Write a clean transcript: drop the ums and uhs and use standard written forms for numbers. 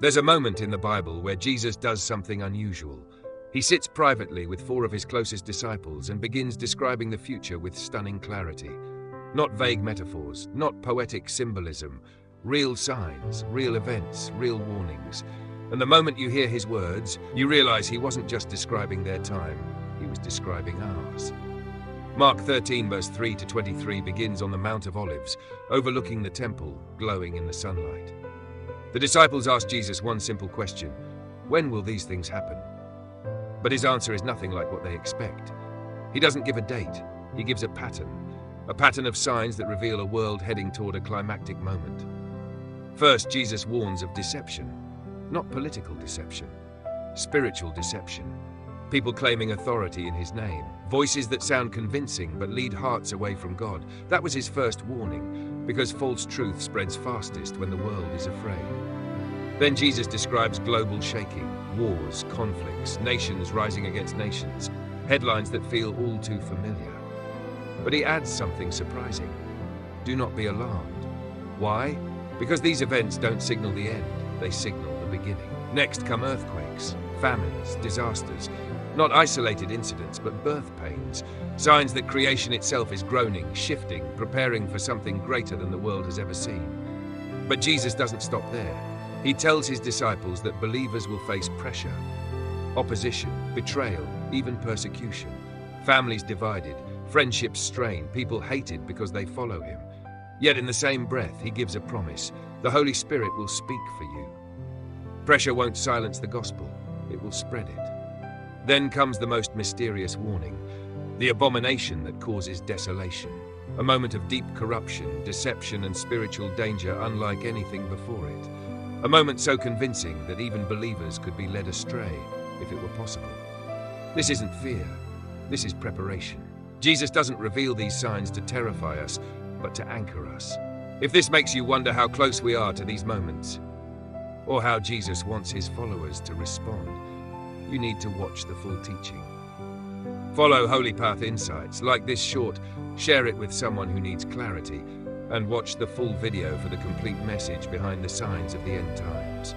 There's a moment in the Bible where Jesus does something unusual. He sits privately with four of his closest disciples and begins describing the future with stunning clarity. Not vague metaphors, not poetic symbolism, real signs, real events, real warnings. And the moment you hear his words, you realize he wasn't just describing their time, he was describing ours. Mark 13 verse 3 to 23 begins on the Mount of Olives, overlooking the temple, glowing in the sunlight. The disciples ask Jesus one simple question: when will these things happen? But his answer is nothing like what they expect. He doesn't give a date, he gives a pattern of signs that reveal a world heading toward a climactic moment. First, Jesus warns of deception. Not political deception, spiritual deception. People claiming authority in his name, voices that sound convincing but lead hearts away from God. That was his first warning, because false truth spreads fastest when the world is afraid. Then Jesus describes global shaking, wars, conflicts, nations rising against nations, headlines that feel all too familiar. But he adds something surprising. Do not be alarmed. Why? Because these events don't signal the end, they signal the beginning. Next come earthquakes, famines, disasters. Not isolated incidents, but birth pains, signs that creation itself is groaning, shifting, preparing for something greater than the world has ever seen. But Jesus doesn't stop there. He tells his disciples that believers will face pressure, opposition, betrayal, even persecution. Families divided, friendships strained, people hated because they follow him. Yet in the same breath, he gives a promise: the Holy Spirit will speak for you. Pressure won't silence the gospel, it will spread it. Then comes the most mysterious warning: the abomination that causes desolation. A moment of deep corruption, deception, and spiritual danger unlike anything before it. A moment so convincing that even believers could be led astray, if it were possible. This isn't fear, this is preparation. Jesus doesn't reveal these signs to terrify us, but to anchor us. If this makes you wonder how close we are to these moments, or how Jesus wants his followers to respond, you need to watch the full teaching. Follow Holy Path Insights, like this short, share it with someone who needs clarity, and watch the full video for the complete message behind the signs of the end times.